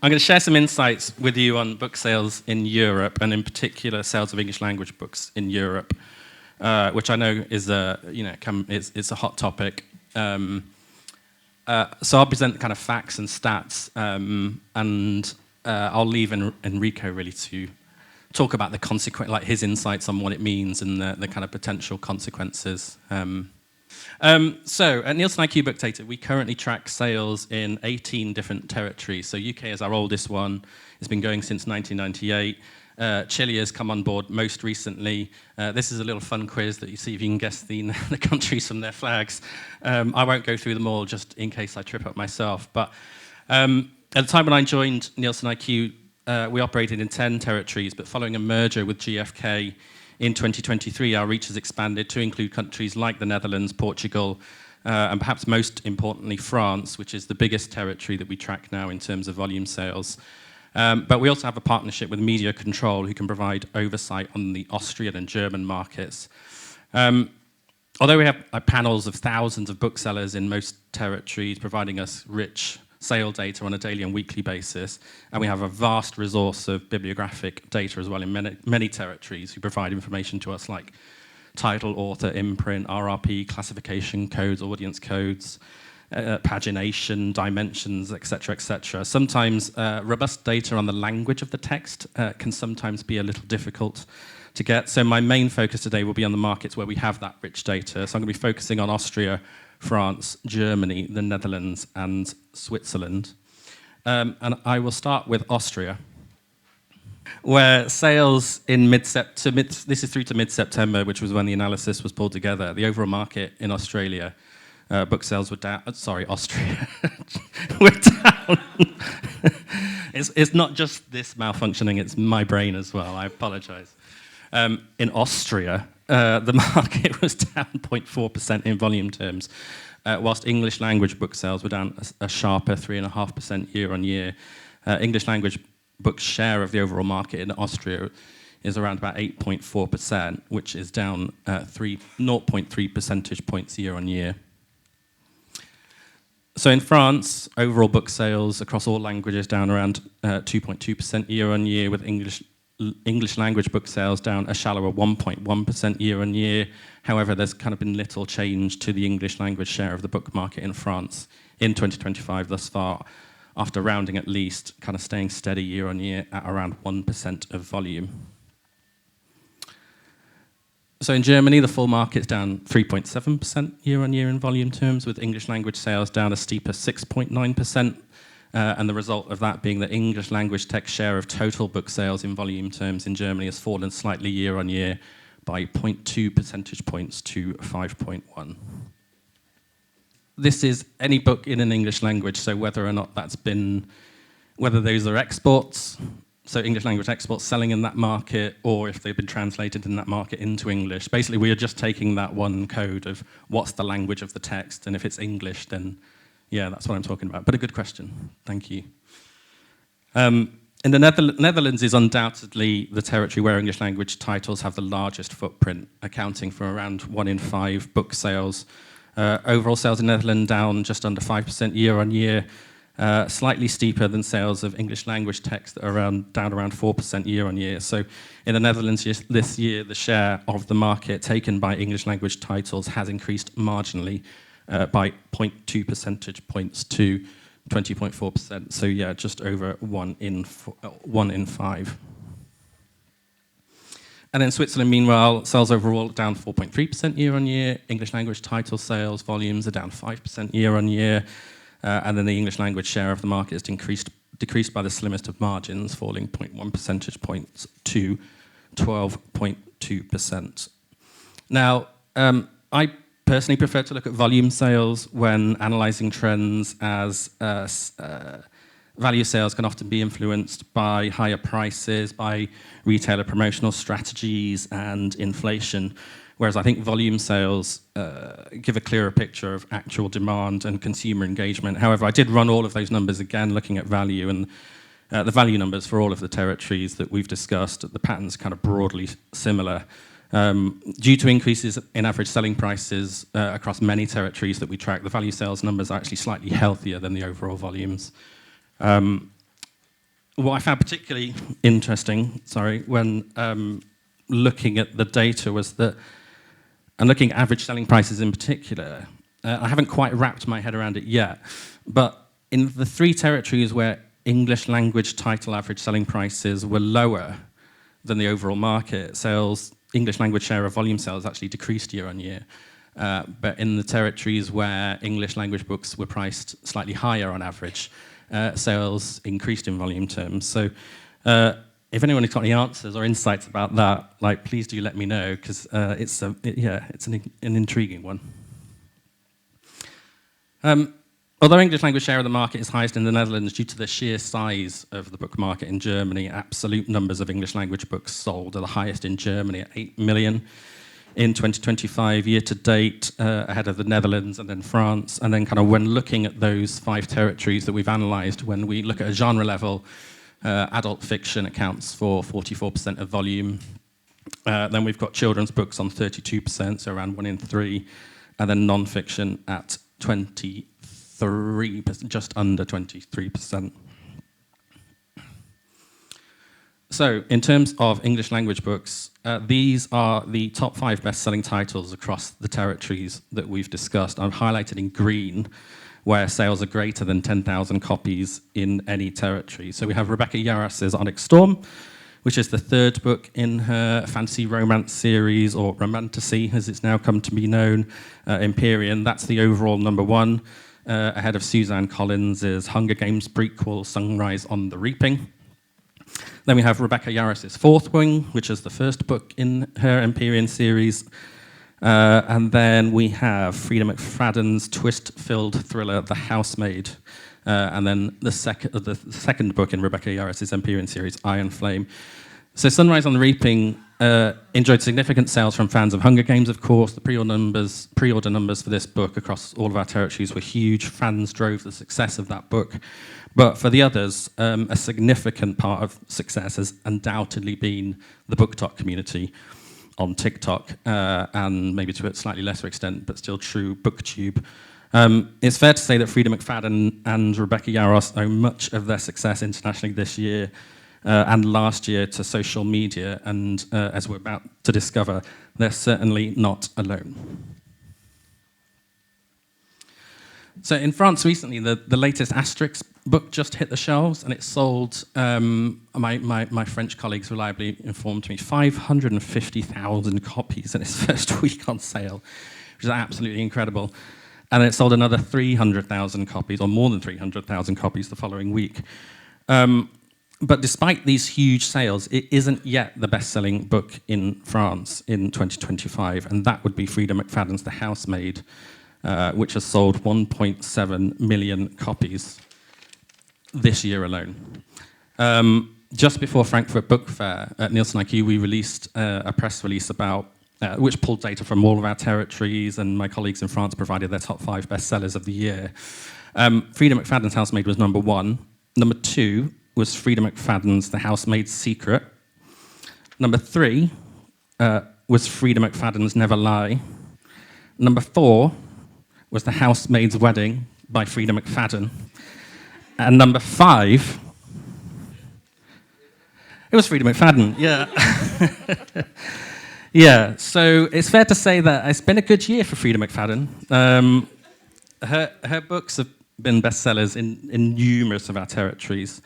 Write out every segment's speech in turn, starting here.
I'm going to share some insights with you on book sales in Europe, and in particular sales of English language books in Europe, which I know is it's a hot topic. So I'll present kind of facts and stats, and I'll leave Enrico really to talk about the like his insights on what it means and the kind of potential consequences. So at Nielsen IQ BookData, we currently track sales in 18 different territories. So UK is our oldest one. It's been going since 1998. Chile has come on board most recently. This is a little fun quiz that you see if you can guess the countries from their flags. I won't go through them all just in case I trip up myself. But at the time when I joined Nielsen IQ, we operated in 10 territories, but following a merger with GfK in 2023, our reach has expanded to include countries like the Netherlands, Portugal, and perhaps most importantly, France, which is the biggest territory that we track now in terms of volume sales. But we also have a partnership with Media Control, who can provide oversight on the Austrian and German markets. Although we have panels of thousands of booksellers in most territories, providing us rich sale data on a daily and weekly basis, and we have a vast resource of bibliographic data as well in many territories who provide information to us like title, author, imprint, RRP, classification codes, audience codes, pagination, dimensions, etc., etc. Sometimes robust data on the language of the text can sometimes be a little difficult to get. So my main focus today will be on the markets where we have that rich data. So I'm going to be focusing on Austria, France, Germany, the Netherlands, and Switzerland. And I will start with Austria, where sales in this is through to mid-September, which was when the analysis was pulled together. The overall market in Australia, book sales were down. Sorry, Austria. We're down. It's not just this malfunctioning, it's my brain as well. I apologize. In Austria, the market was down 0.4% in volume terms, whilst English language book sales were down a sharper 3.5% year on year. English language book share of the overall market in Austria is around about 8.4%, which is down 0.3 percentage points year on year. So in France, overall book sales across all languages down around 2.2% year on year, with English language book sales down a shallower 1.1% year on year. However, there's kind of been little change to the English language share of the book market in France in 2025 thus far, after rounding at least, kind of staying steady year on year at around 1% of volume. So in Germany, the full market's down 3.7% year on year in volume terms, with English language sales down a steeper 6.9%. And the result of that being that English language text share of total book sales in volume terms in Germany has fallen slightly year on year by 0.2 percentage points to 5.1. This is any book in an English language, so whether or not whether those are exports, so English language exports selling in that market, or if they've been translated in that market into English. Basically, we are just taking that one code of what's the language of the text, and if it's English, then yeah, that's what I'm talking about. But a good question. Thank you. And the Netherlands is undoubtedly the territory where English language titles have the largest footprint, accounting for around 1 in 5 book sales. Overall sales in Netherlands down just under 5% year on year, slightly steeper than sales of English language text that are down around 4% year on year. So in the Netherlands this year, the share of the market taken by English language titles has increased marginally, by 0.2 percentage points to 20.4%. So yeah, just over 1 in 5. And in Switzerland, meanwhile, sales overall down 4.3% year on year. English language title sales volumes are down 5% year on year. And then the English language share of the market has decreased by the slimmest of margins, falling 0.1 percentage points to 12.2%. Now, I personally prefer to look at volume sales when analysing trends, as value sales can often be influenced by higher prices, by retailer promotional strategies and inflation, whereas I think volume sales give a clearer picture of actual demand and consumer engagement. However, I did run all of those numbers again, looking at value, and the value numbers for all of the territories that we've discussed, the pattern's kind of broadly similar. Due to increases in average selling prices across many territories that we track, the value sales numbers are actually slightly healthier than the overall volumes. what I found particularly interesting, when looking at the data was that, and looking at average selling prices in particular, I haven't quite wrapped my head around it yet, but in the 3 territories where English language title average selling prices were lower than the overall market, English language share of volume sales actually decreased year on year. But in the territories where English language books were priced slightly higher on average, sales increased in volume terms. So if anyone has got any answers or insights about that, please do let me know, because it's an intriguing one. Although English language share of the market is highest in the Netherlands due to the sheer size of the book market in Germany, absolute numbers of English language books sold are the highest in Germany at 8 million in 2025, year to date, ahead of the Netherlands and then France. And then when looking at those 5 territories that we've analysed, when we look at a genre level, adult fiction accounts for 44% of volume. Then we've got children's books on 32%, so around 1 in 3, and then non-fiction at 23%, just under 23%. So, in terms of English language books, these are the top 5 best-selling titles across the territories that we've discussed. I've highlighted in green where sales are greater than 10,000 copies in any territory. So we have Rebecca Yarros's Onyx Storm, which is the 3rd book in her fantasy romance series, or romantasy as it's now come to be known, Empyrean. That's the overall number 1, ahead of Suzanne Collins's Hunger Games prequel, Sunrise on the Reaping. Then we have Rebecca Yarros's Fourth Wing, which is the 1st book in her Empyrean series. And then we have Frida McFadden's twist-filled thriller, The Housemaid. And then the second book in Rebecca Yarros's Empyrean series, Iron Flame. So Sunrise on the Reaping enjoyed significant sales from fans of Hunger Games, of course. The pre-order numbers for this book across all of our territories were huge. Fans drove the success of that book. But for the others, a significant part of success has undoubtedly been the BookTok community on TikTok, and maybe to a slightly lesser extent, but still true, BookTube. It's fair to say that Frida McFadden and Rebecca Yarros owe much of their success internationally this year and last year to social media, and as we're about to discover, they're certainly not alone. So in France recently, the latest Asterix book just hit the shelves, and it sold, my French colleagues reliably informed me, 550,000 copies in its first week on sale, which is absolutely incredible. And then it sold another 300,000 copies, or more than 300,000 copies the following week. But despite these huge sales, it isn't yet the best-selling book in France in 2025, and that would be Frida McFadden's The Housemaid, which has sold 1.7 million copies this year alone. Just before Frankfurt Book Fair at Nielsen IQ, we released a press release about which pulled data from all of our territories, and my colleagues in France provided their top 5 bestsellers of the year. Frida McFadden's Housemaid was number 1. Number 2 was Frida McFadden's The Housemaid's Secret. Number 3 was Frida McFadden's Never Lie. Number 4 was The Housemaid's Wedding by Frida McFadden. And number 5, it was Frida McFadden, yeah. Yeah, so it's fair to say that it's been a good year for Frida McFadden. Her books have been bestsellers in numerous of our territories.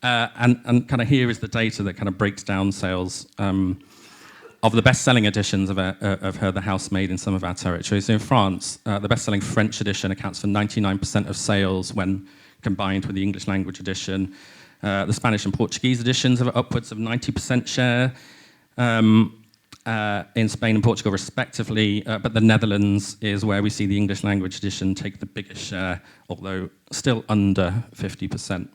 And here is the data that breaks down sales of the best-selling editions of her The Housemaid in some of our territories. So in France, the best-selling French edition accounts for 99% of sales when combined with the English language edition. The Spanish and Portuguese editions have upwards of 90% share in Spain and Portugal respectively, but the Netherlands is where we see the English language edition take the biggest share, although still under 50%.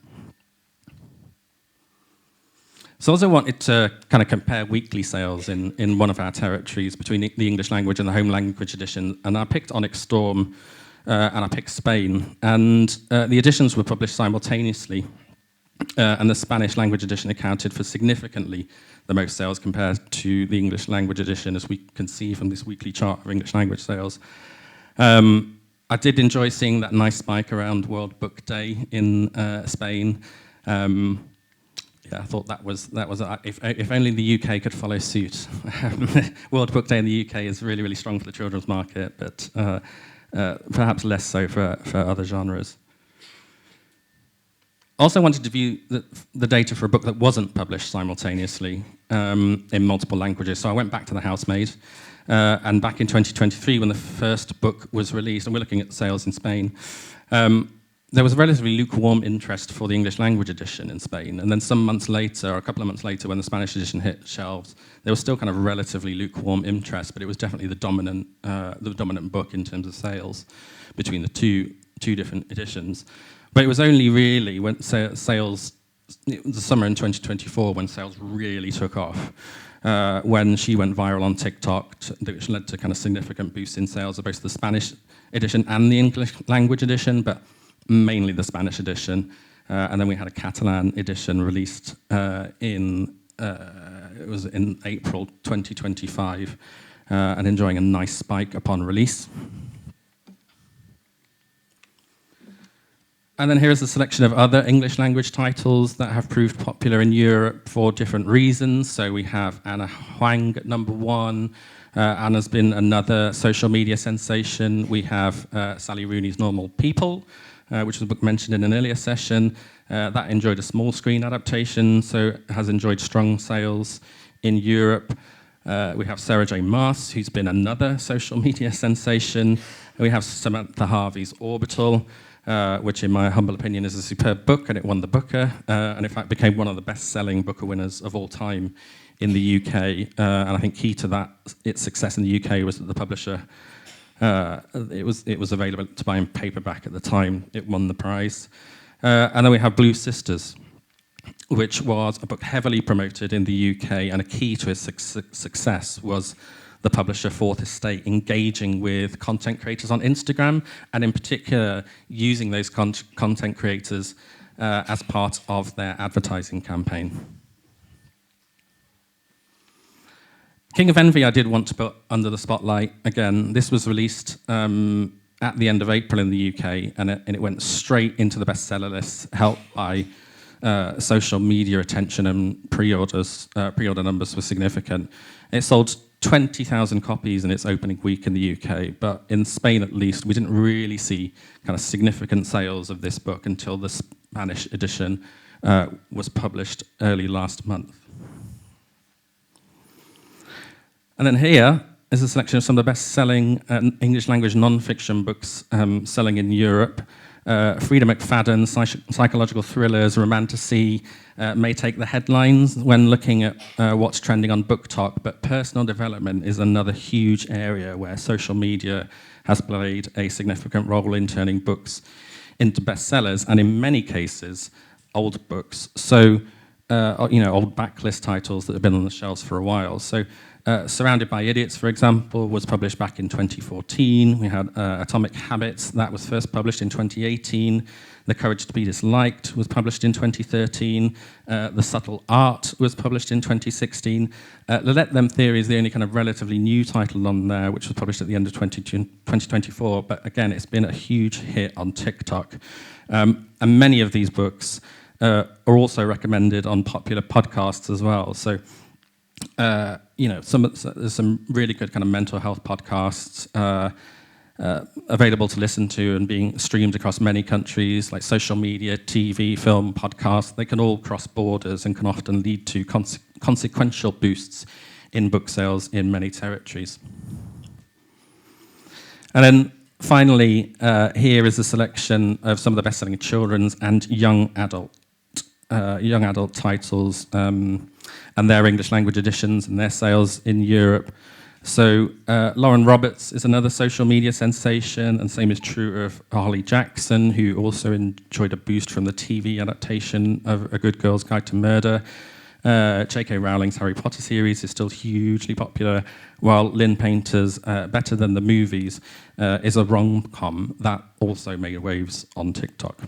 So I also wanted to compare weekly sales in one of our territories between the English language and the home language edition, and I picked Onyx Storm and I picked Spain, and the editions were published simultaneously, and the Spanish language edition accounted for significantly the most sales compared to the English language edition, as we can see from this weekly chart of English language sales. I did enjoy seeing that nice spike around World Book Day in Spain. Yeah, I thought that was if only the UK could follow suit. World Book Day in the UK is really, really strong for the children's market, but perhaps less so for other genres. Also wanted to view the data for a book that wasn't published simultaneously in multiple languages. So I went back to The Housemaid, and back in 2023, when the first book was released, and we're looking at sales in Spain, there was a relatively lukewarm interest for the English language edition in Spain. And then some months later, or a couple of months later, when the Spanish edition hit shelves, there was still kind of relatively lukewarm interest, but it was definitely the dominant book in terms of sales between the two different editions. But it was only really when sales, it was the summer in 2024 when sales really took off, when she went viral on TikTok, which led to kind of significant boosts in sales of both the Spanish edition and the English language edition, but mainly the Spanish edition. And then we had a Catalan edition released it was in April 2025, and enjoying a nice spike upon release. And then here's a selection of other English language titles that have proved popular in Europe for different reasons. So we have Anna Huang at #1. Anna's been another social media sensation. We have Sally Rooney's Normal People, which was a book mentioned in an earlier session. That enjoyed a small screen adaptation, so has enjoyed strong sales in Europe. We have Sarah J. Maas, who's been another social media sensation. We have Samantha Harvey's Orbital, which in my humble opinion is a superb book, and it won the Booker, and in fact became one of the best-selling Booker winners of all time in the UK. And I think key to that, its success in the UK, was that the publisher, it was available to buy in paperback at the time it won the prize. And then we have Blue Sisters, which was a book heavily promoted in the UK, and a key to its success was the publisher Fourth Estate engaging with content creators on Instagram, and in particular using those content creators as part of their advertising campaign. King of Envy I did want to put under the spotlight again. This was released at the end of April in the UK, and it went straight into the bestseller list, helped by social media attention, and pre-order numbers were significant. It sold 20,000 copies in its opening week in the UK, but in Spain at least, we didn't really see kind of significant sales of this book until the Spanish edition was published early last month. And then here is a selection of some of the best-selling English language non-fiction books selling in Europe. Frida McFadden's psychological thrillers, romantasy, may take the headlines when looking at what's trending on BookTok, but personal development is another huge area where social media has played a significant role in turning books into bestsellers, and in many cases, old books. So, old backlist titles that have been on the shelves for a while. So, Surrounded by Idiots, for example, was published back in 2014. We had Atomic Habits, that was first published in 2018. The Courage to be Disliked was published in 2013. The Subtle Art was published in 2016. The Let Them Theory is the only kind of relatively new title on there, which was published at the end of 2024. But again, it's been a huge hit on TikTok. And many of these books are also recommended on popular podcasts as well. So, there's some really good kind of mental health podcasts available to listen to and being streamed across many countries, like social media, TV, film, podcasts. They can all cross borders and can often lead to consequential boosts in book sales in many territories. And then finally, here is a selection of some of the best-selling children's and young adult titles and their English language editions and their sales in Europe. So Lauren Roberts is another social media sensation, and same is true of Holly Jackson, who also enjoyed a boost from the TV adaptation of A Good Girl's Guide to Murder. J.K. Rowling's Harry Potter series is still hugely popular, while Lynn Painter's Better Than the Movies is a rom-com that also made waves on TikTok.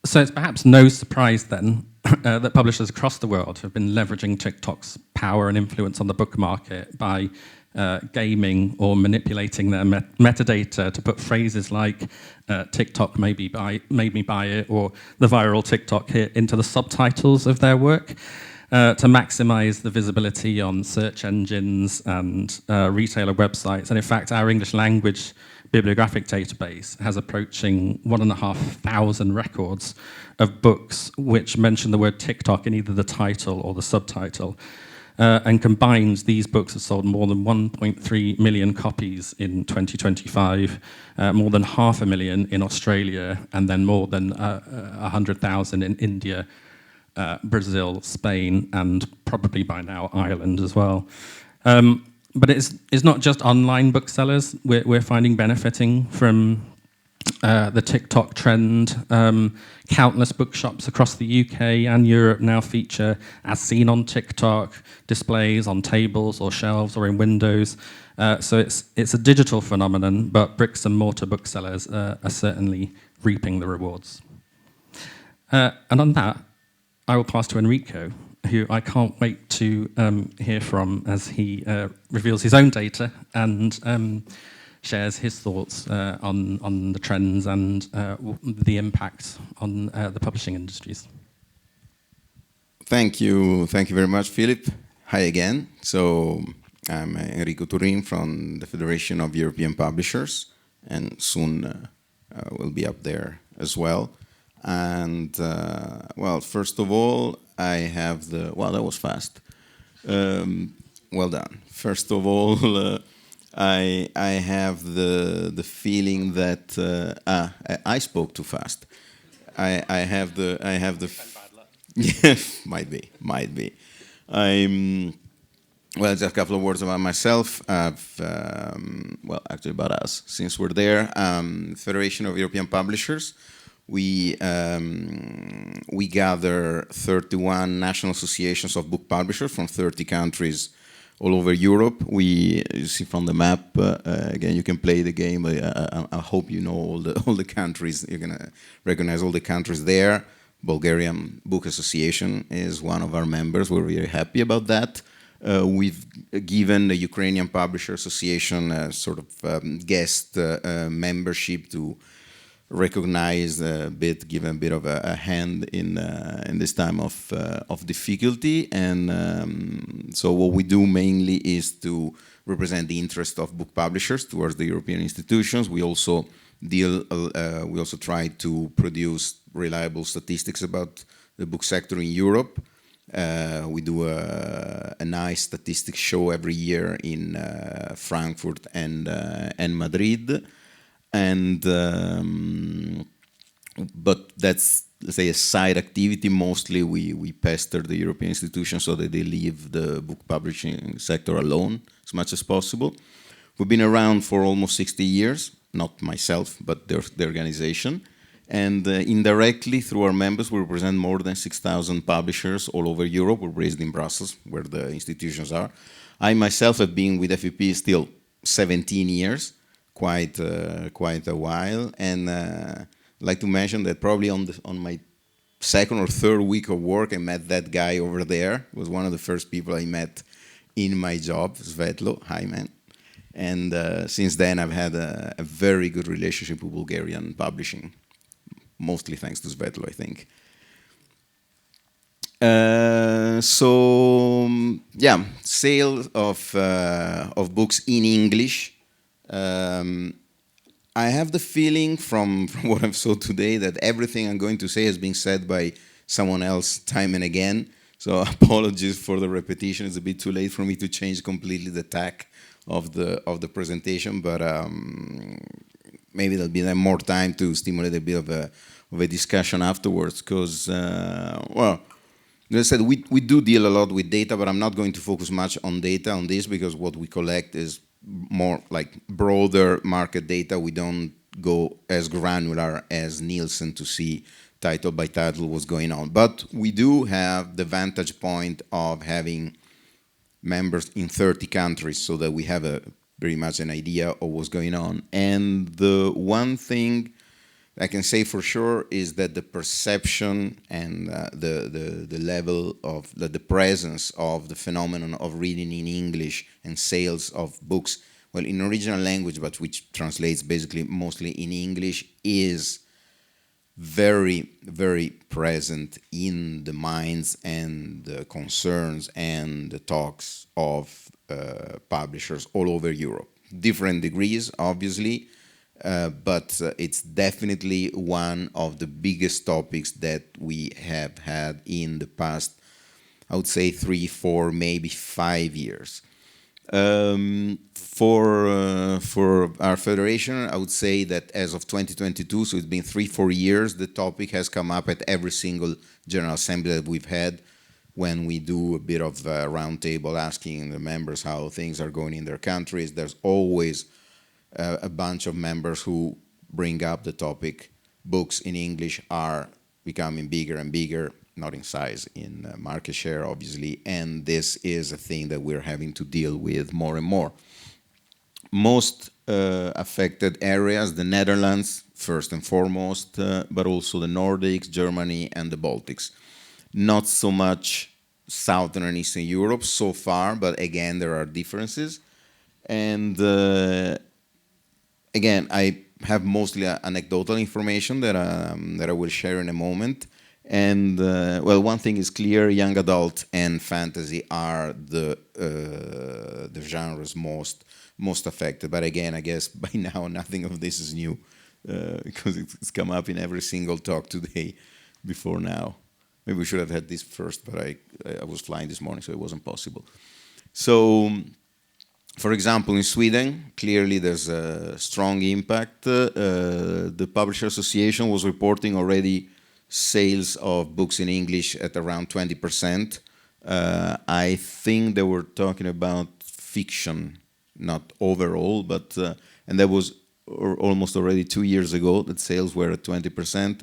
So it's perhaps no surprise then that publishers across the world have been leveraging TikTok's power and influence on the book market by gaming or manipulating their metadata to put phrases like TikTok made me buy it, or the viral TikTok hit into the subtitles of their work to maximize the visibility on search engines and retailer websites. And in fact, our English language bibliographic database has approaching 1,500 records of books which mention the word TikTok in either the title or the subtitle. And combined, these books have sold more than 1.3 million copies in 2025, more than 500,000 in Australia, and then more than 100,000 in India, Brazil, Spain, and probably by now Ireland as well. But it's not just online booksellers we're finding benefiting from the TikTok trend. Countless bookshops across the UK and Europe now feature as seen on TikTok displays on tables or shelves or in windows. So it's a digital phenomenon, but bricks and mortar booksellers are certainly reaping the rewards. And on that, I will pass to Enrico, who I can't wait to hear from as he reveals his own data and shares his thoughts on the trends and the impact on the publishing industries. Thank you very much, Philip. Hi again. So I'm Enrico Turrin from the Federation of European Publishers, and soon will be up there as well. And well, first of all, I have well, that was fast. Well done. First of all, I have the feeling that I spoke too fast. I have the yeah, might be. Well, just a couple of words about myself. Well, actually about us, since we're there. Federation of European Publishers. We gather 31 national associations of book publishers from 30 countries all over Europe. You see from the map, again, you can play the game. I hope you know all the countries. You're gonna recognize all the countries there. Bulgarian Book Association is one of our members. We're very happy about that. We've given the Ukrainian Publisher Association a sort of guest membership to recognize give a bit of a hand in this time of difficulty. And so what we do mainly is to represent the interest of book publishers towards the European institutions. We also try to produce reliable statistics about the book sector in Europe. We do a nice statistics show every year in Frankfurt and Madrid. And but that's, let's say, a side activity. Mostly we pester the European institutions so that they leave the book publishing sector alone as much as possible. We've been around for almost 60 years, not myself, but the organization. And indirectly, through our members, we represent more than 6,000 publishers all over Europe. We're based in Brussels, where the institutions are. I myself have been with FEP still 17 years. Quite a while, and I'd like to mention that probably on my second or third week of work, I met that guy over there. It was one of the first people I met in my job, Svetlo. Hi, man. And since then, I've had a very good relationship with Bulgarian publishing, mostly thanks to Svetlo, I think. So yeah, sales of books in English. I have the feeling from what I've saw today that everything I'm going to say has been said by someone else time and again. So apologies for the repetition. It's a bit too late for me to change completely the tack of the presentation, but maybe there'll be more time to stimulate a bit of a discussion afterwards. Because well, as I said, we do deal a lot with data, but I'm not going to focus much on data on this because what we collect is more like broader market data. We don't go as granular as Nielsen to see title by title what's going on. But we do have the vantage point of having members in 30 countries so that we have very much an idea of what's going on. And the one thing I can say for sure is that the perception and the level of the presence of the phenomenon of reading in English and sales of books, well, in original language, but which translates basically mostly in English, is very, very present in the minds and the concerns and the talks of publishers all over Europe. Different degrees, obviously, but it's definitely one of the biggest topics that we have had in the past, I would say 3, 4, maybe 5 years. For our federation, I would say that as of 2022, so it's been 3, 4 years, the topic has come up at every single General Assembly that we've had when we do a bit of a roundtable asking the members how things are going in their countries. There's always a bunch of members who bring up the topic. Books in English are becoming bigger and bigger, not in size, in market share, obviously, and this is a thing that we're having to deal with more and more. Most affected areas, the Netherlands, first and foremost, but also the Nordics, Germany, and the Baltics. Not so much Southern and Eastern Europe so far, but again, there are differences. And again, I have mostly anecdotal information that I will share in a moment. And well, one thing is clear: young adult and fantasy are the genres most affected. But again, I guess by now nothing of this is new because it's come up in every single talk today before now. Maybe we should have had this first, but I was flying this morning, so it wasn't possible. So, for example, in Sweden, clearly there's a strong impact. The Publisher Association was reporting already sales of books in English at around 20%. I think they were talking about fiction, not overall, but and that was almost already 2 years ago that sales were at 20%.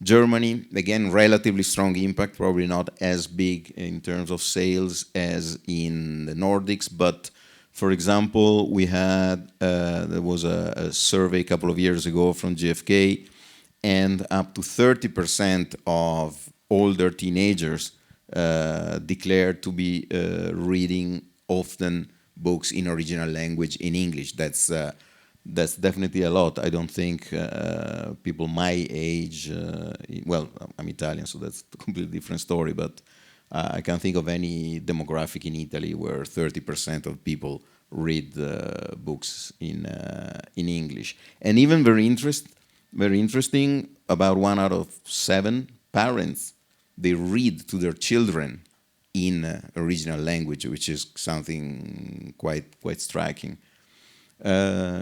Germany, again, relatively strong impact, probably not as big in terms of sales as in the Nordics, but for example, we had, there was a survey a couple of years ago from GfK, and up to 30% of older teenagers declared to be reading often books in original language in English. That's definitely a lot. I don't think people my age, well, I'm Italian, so that's a completely different story, but I can't think of any demographic in Italy where 30% of people read books in English. And even very interesting, about 1 out of 7 parents, they read to their children in original language, which is something quite striking.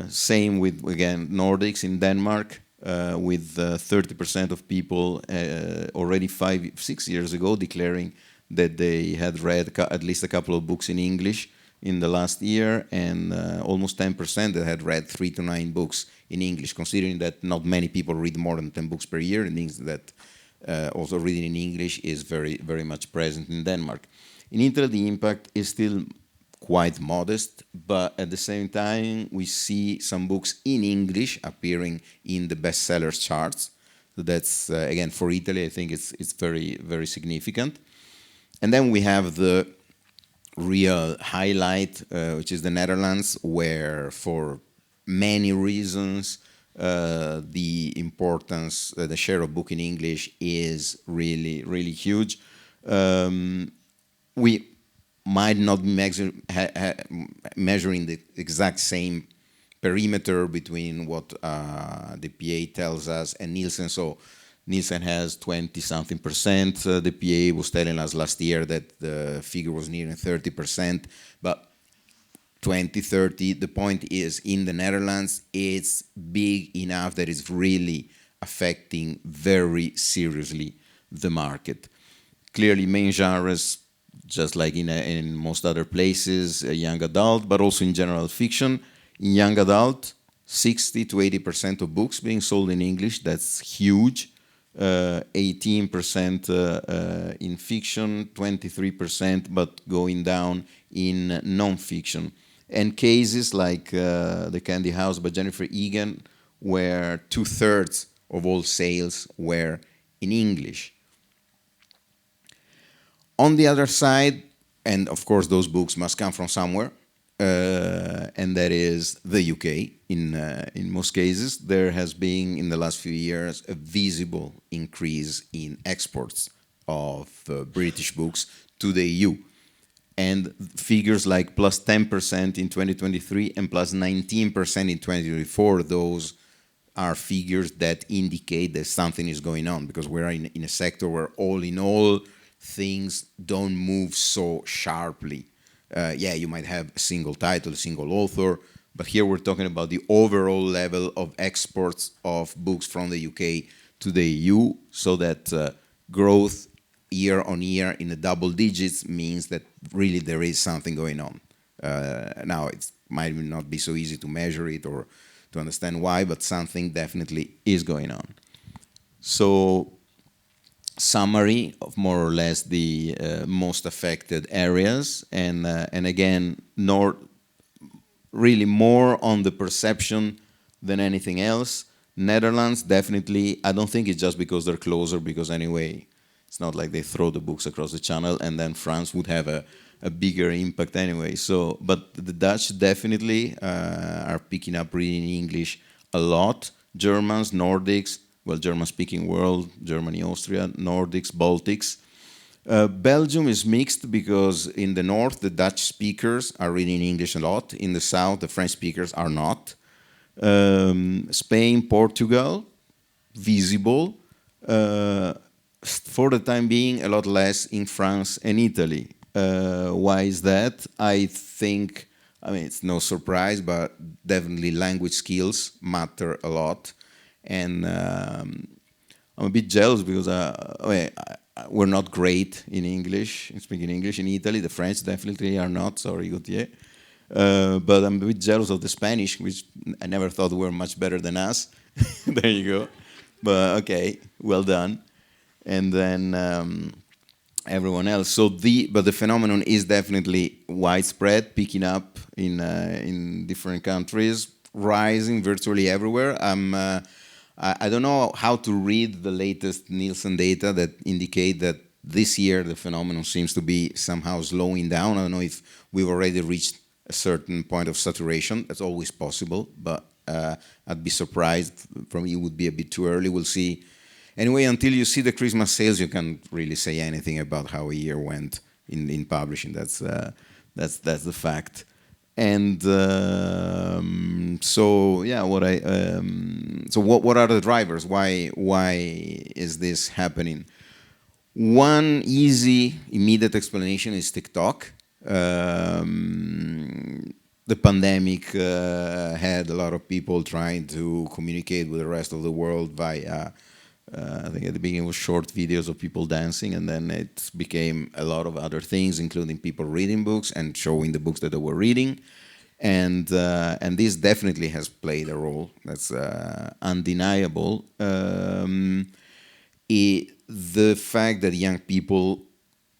Same with, again, Nordics in Denmark, with 30% of people already 5, 6 years ago declaring that they had read at least a couple of books in English in the last year, and almost 10% that had read 3 to 9 books in English, considering that not many people read more than 10 books per year. It means that also reading in English is very, very much present in Denmark. In Italy, the impact is still quite modest, but at the same time, we see some books in English appearing in the bestsellers charts. So that's, again, for Italy, I think it's very, very significant. And then we have the real highlight, which is the Netherlands, where for many reasons, the importance, the share of book in English is really, really huge. We might not be measuring the exact same perimeter between what the PA tells us and Nielsen. So Nielsen has 20-something%. The PA was telling us last year that the figure was nearing 30%. But 20, 30, the point is, in the Netherlands, it's big enough that it's really affecting very seriously the market. Clearly, main genres, just like in most other places, young adult, but also in general fiction. In young adult, 60 to 80% of books being sold in English. That's huge. 18% in fiction, 23%, but going down in non-fiction. And cases like The Candy House by Jennifer Egan, where 2/3 of all sales were in English. On the other side, and of course those books must come from somewhere, and that is the UK. In most cases, there has been in the last few years a visible increase in exports of British books to the EU. And figures like plus 10% in 2023 and plus 19% in 2024, those are figures that indicate that something is going on, because we're in a sector where all in all, things don't move so sharply. Yeah, you might have a single title, a single author, but here we're talking about the overall level of exports of books from the UK to the EU, so that growth year on year in the double digits means that really there is something going on. Now, it might not be so easy to measure it or to understand why, but something definitely is going on. So, summary of more or less the most affected areas, and again, really more on the perception than anything else. Netherlands, definitely, I don't think it's just because they're closer, because anyway, it's not like they throw the books across the channel, and then France would have a bigger impact anyway. So, but the Dutch definitely are picking up reading English a lot. Germans, Nordics, well, German-speaking world, Germany, Austria, Nordics, Baltics. Belgium is mixed, because in the north, the Dutch speakers are reading English a lot. In the south, the French speakers are not. Spain, Portugal, visible. For the time being, a lot less in France and Italy. Why is that? I think, I mean, it's no surprise, but definitely language skills matter a lot. And I'm a bit jealous, because we're not great in English, in speaking English in Italy. The French definitely are not, sorry, Gautier. But I'm a bit jealous of the Spanish, which I never thought were much better than us. There you go. But okay, well done. And then everyone else. So but the phenomenon is definitely widespread, picking up in different countries, rising virtually everywhere. I don't know how to read the latest Nielsen data that indicate that this year the phenomenon seems to be somehow slowing down. I don't know if we've already reached a certain point of saturation. That's always possible, but I'd be surprised. For me, it would be a bit too early. We'll see. Anyway, until you see the Christmas sales, you can't really say anything about how a year went in publishing. That's the fact. And so yeah, what are the drivers? Why is this happening? One easy, immediate explanation is TikTok. The pandemic had a lot of people trying to communicate with the rest of the world via, I think at the beginning it was short videos of people dancing, and then it became a lot of other things, including people reading books and showing the books that they were reading. And this definitely has played a role. That's undeniable. The fact that young people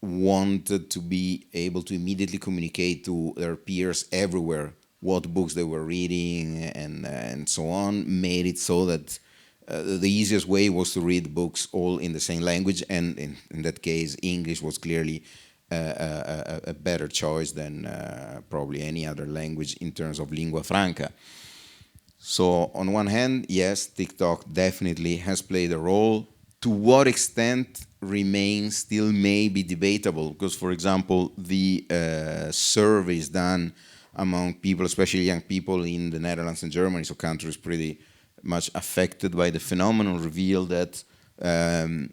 wanted to be able to immediately communicate to their peers everywhere what books they were reading and so on made it so that the easiest way was to read books all in the same language, and in that case, English was clearly a better choice than probably any other language in terms of lingua franca. So on one hand, yes, TikTok definitely has played a role. To what extent remains still may be debatable, because, for example, the surveys done among people, especially young people in the Netherlands and Germany, so countries pretty much affected by the phenomenon, reveal that in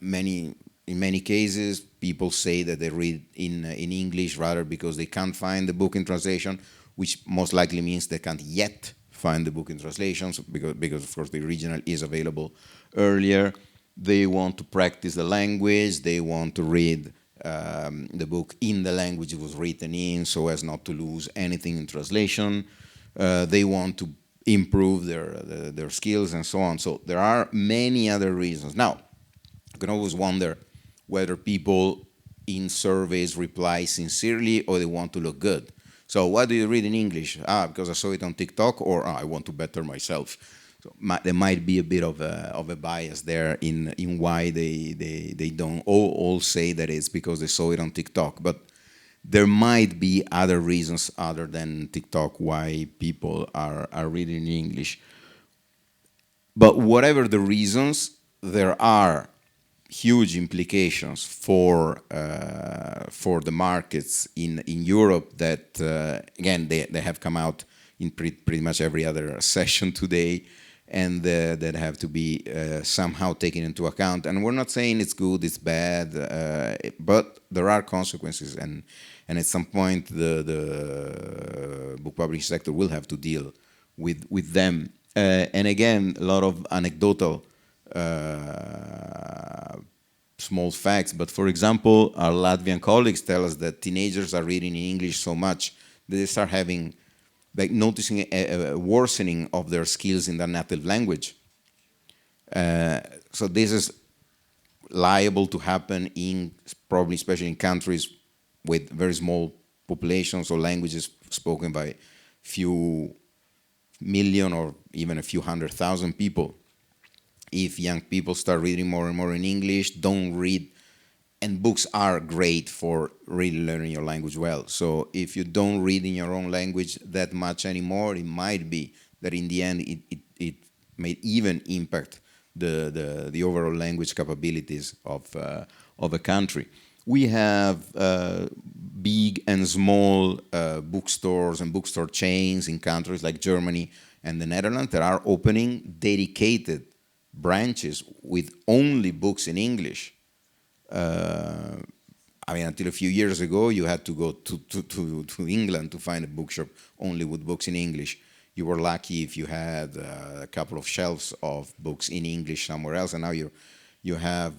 many cases, people say that they read in English rather because they can't find the book in translation, which most likely means they can't yet find the book in translations, because of course the original is available earlier. They want to practice the language, they want to read the book in the language it was written in, so as not to lose anything in translation. They want to improve their skills and so on. So there are many other reasons. Now, you can always wonder whether people in surveys reply sincerely or they want to look good. So why do you read in English? Because I saw it on TikTok, or I want to better myself. There might be a bit of a bias there in why they don't all say that it's because they saw it on TikTok. But there might be other reasons other than TikTok why people are reading in English. But whatever the reasons, there are huge implications for the markets in Europe that again they have come out in pretty much every other session today, and that have to be somehow taken into account. And we're not saying it's good, it's bad, but there are consequences, and at some point the book publishing sector will have to deal with them. And again, a lot of anecdotal small facts, but for example, our Latvian colleagues tell us that teenagers are reading in English so much that they start having, like, noticing a worsening of their skills in their native language. So this is liable to happen probably especially in countries with very small populations or languages spoken by few million or even a few 100,000 people. If young people start reading more and more in English, don't read, and books are great for really learning your language well. So if you don't read in your own language that much anymore, it might be that in the end it may even impact the overall language capabilities of a country. We have big and small bookstores and bookstore chains in countries like Germany and the Netherlands that are opening dedicated branches with only books in English. I mean, until a few years ago, you had to go to England to find a bookshop only with books in English. You were lucky if you had a couple of shelves of books in English somewhere else, and now you have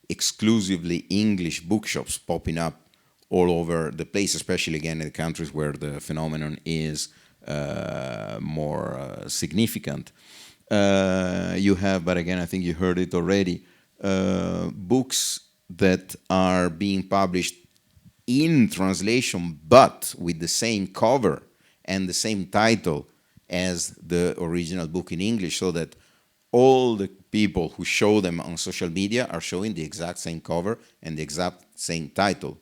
exclusively English bookshops popping up all over the place, especially again in the countries where the phenomenon is more significant. You have, but again, I think you heard it already, books that are being published in translation, but with the same cover and the same title as the original book in English, so that all the people who show them on social media are showing the exact same cover and the exact same title.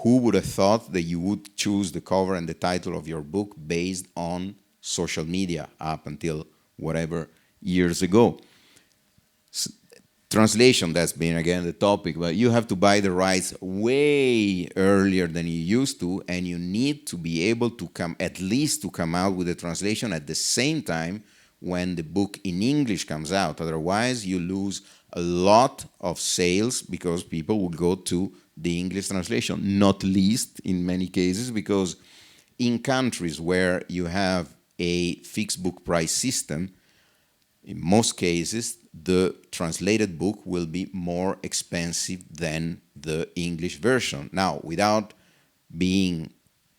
Who would have thought that you would choose the cover and the title of your book based on social media up until whatever years ago? Translation, that's been again the topic, but you have to buy the rights way earlier than you used to, and you need to be able to at least come out with a translation at the same time when the book in English comes out. Otherwise, you lose a lot of sales because people will go to the English translation, not least in many cases because in countries where you have a fixed book price system, in most cases, the translated book will be more expensive than the English version. Now, without being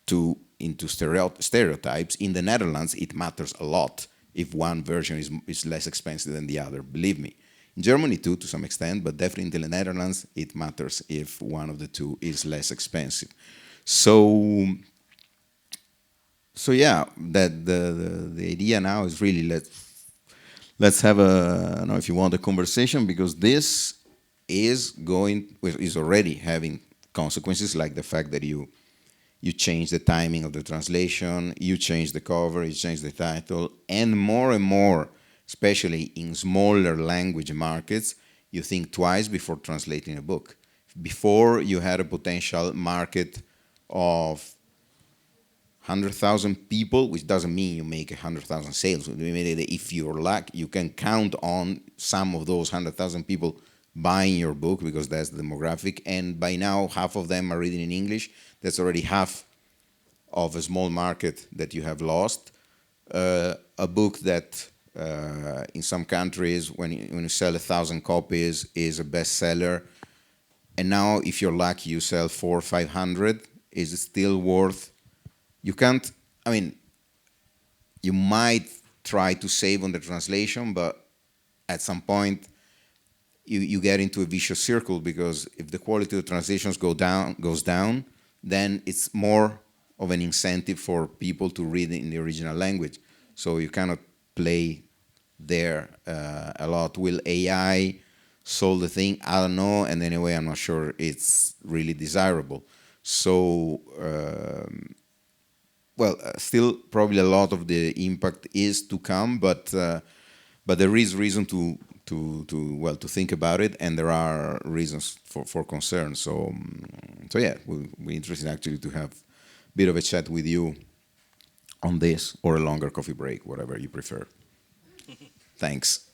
too into stereotypes, in the Netherlands, it matters a lot if one version is less expensive than the other, believe me. In Germany too, to some extent, but definitely in the Netherlands, it matters if one of the two is less expensive. So yeah, that the idea now is really let's have I don't know if you want a conversation, because this is already having consequences, like the fact that you change the timing of the translation, you change the cover, you change the title, and more, especially in smaller language markets, you think twice before translating a book. Before, you had a potential market of 100,000 people, which doesn't mean you make 100,000 sales. If you're lucky, you can count on some of those 100,000 people buying your book, because that's the demographic, and by now half of them are reading in English. That's already half of a small market that you have lost. A book that in some countries, when you sell 1,000 copies, is a bestseller, and now if you're lucky you sell 400 or 500, is it still worth? You can't, I mean, you might try to save on the translation, but at some point you get into a vicious circle, because if the quality of the translations goes down, then it's more of an incentive for people to read in the original language. So you cannot play there a lot. Will AI solve the thing? I don't know, and anyway, I'm not sure it's really desirable. So, well, still probably a lot of the impact is to come, but there is reason to think about it, and there are reasons for concern. So, so yeah, we'll be interested actually to have a bit of a chat with you on this, or a longer coffee break, whatever you prefer. Thanks.